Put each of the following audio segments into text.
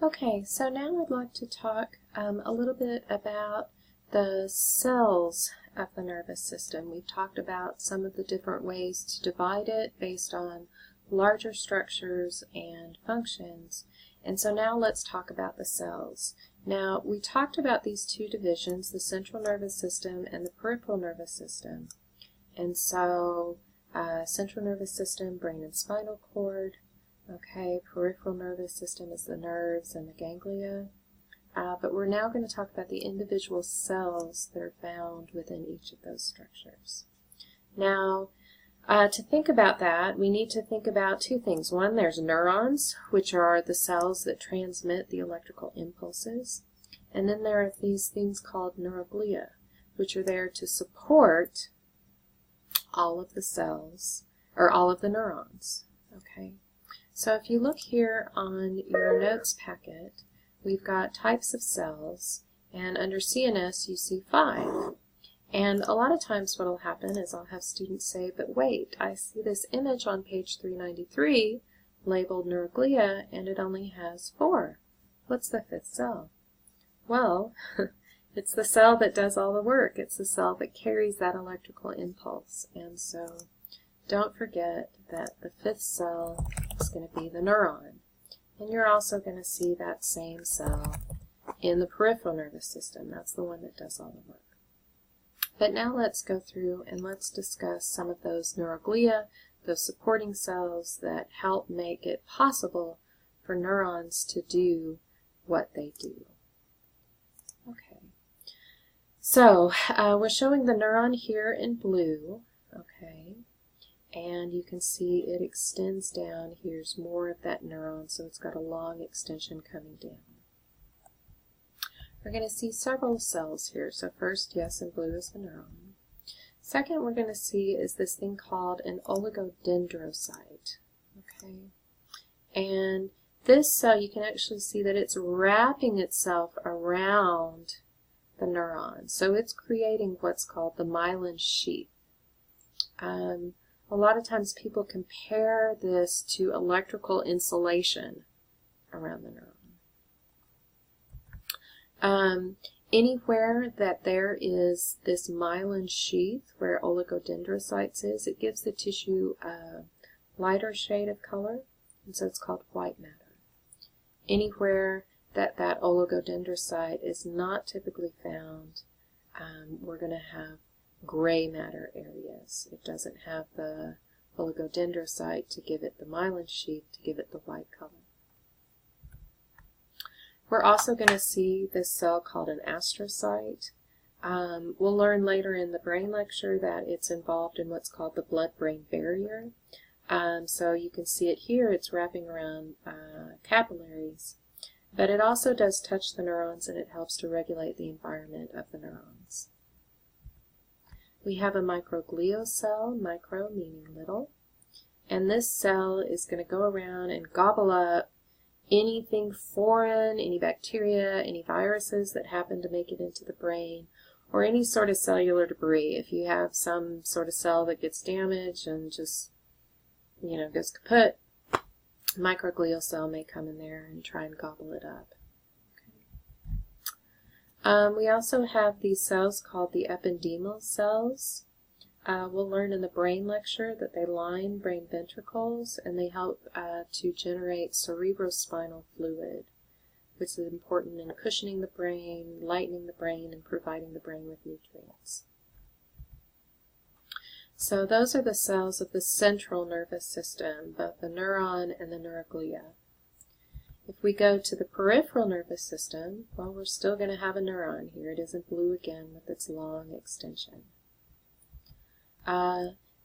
Okay, so now I'd like to talk a little bit about the cells of the nervous system. We've talked about some of the different ways to divide it based on larger structures and functions. And so now let's talk about the cells. Now, we talked about these two divisions, the central nervous system and the peripheral nervous system. And so, central nervous system, brain and spinal cord. Okay, peripheral nervous system is the nerves and the ganglia. But we're now going to talk about the individual cells that are found within each of those structures. Now, to think about that, we need to think about two things. One, there's neurons, which are the cells that transmit the electrical impulses. And then there are these things called neuroglia, which are there to support all of the cells, or all of the neurons. Okay. So if you look here on your notes packet, we've got types of cells, and under CNS you see 5. And a lot of times what will happen is I'll have students say, but wait, I see this image on page 393 labeled neuroglia, and it only has 4. What's the 5th cell? Well, it's the cell that does all the work. It's the cell that carries that electrical impulse. And so don't forget that the 5th cell is going to be the neuron. And you're also going to see that same cell in the peripheral nervous system. That's the one that does all the work. But now let's go through and let's discuss some of those neuroglia, those supporting cells that help make it possible for neurons to do what they do. Okay. So we're showing the neuron here in blue. Okay. And you can see it extends down. Here's more of that neuron, so it's got a long extension coming down. We're going to see several cells here. So first, yes, in blue is the neuron. Second, we're going to see is this thing called an oligodendrocyte. Okay. And this cell, you can actually see that it's wrapping itself around the neuron. So it's creating what's called the myelin sheath. A lot of times people compare this to electrical insulation around the neuron. Anywhere that there is this myelin sheath where oligodendrocytes is, it gives the tissue a lighter shade of color, and so it's called white matter. Anywhere that that oligodendrocyte is not typically found, we're going to have gray matter areas. It doesn't have the oligodendrocyte to give it the myelin sheath, to give it the white color. We're also going to see this cell called an astrocyte. We'll learn later in the brain lecture that it's involved in what's called the blood-brain barrier. So you can see it here, it's wrapping around capillaries. But it also does touch the neurons, and it helps to regulate the environment of the neurons. We have a microglial cell, micro meaning little, and this cell is going to go around and gobble up anything foreign, any bacteria, any viruses that happen to make it into the brain, or any sort of cellular debris. If you have some sort of cell that gets damaged and just, goes kaput, microglial cell may come in there and try and gobble it up. We also have these cells called the ependymal cells. We'll learn in the brain lecture that they line brain ventricles, and they help to generate cerebrospinal fluid, which is important in cushioning the brain, lightening the brain, and providing the brain with nutrients. So those are the cells of the central nervous system, both the neuron and the neuroglia. If we go to the peripheral nervous system, well, we're still going to have a neuron here. It is in blue again with its long extension.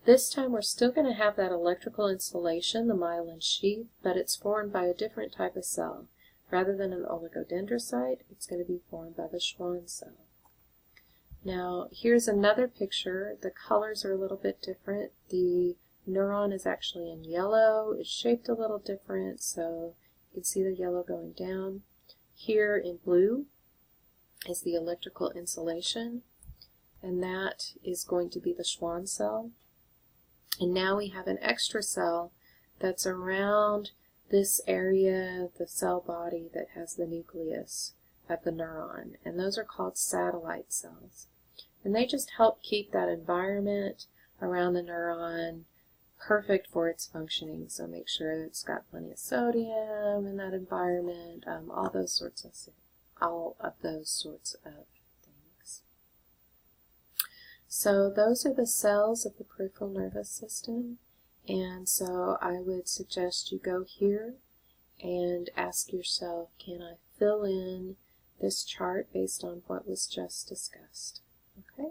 This time we're still going to have that electrical insulation, the myelin sheath, but it's formed by a different type of cell. Rather than an oligodendrocyte, it's going to be formed by the Schwann cell. Now, here's another picture. The colors are a little bit different. The neuron is actually in yellow. It's shaped a little different, so you can see the yellow going down. Here in blue is the electrical insulation, and that is going to be the Schwann cell. And now we have an extra cell that's around this area, the cell body that has the nucleus of the neuron, and those are called satellite cells. And they just help keep that environment around the neuron perfect for its functioning. So make sure it's got plenty of sodium in that environment, all of those sorts of things. So those are the cells of the peripheral nervous system. And so I would suggest you go here and ask yourself, can I fill in this chart based on what was just discussed? Okay.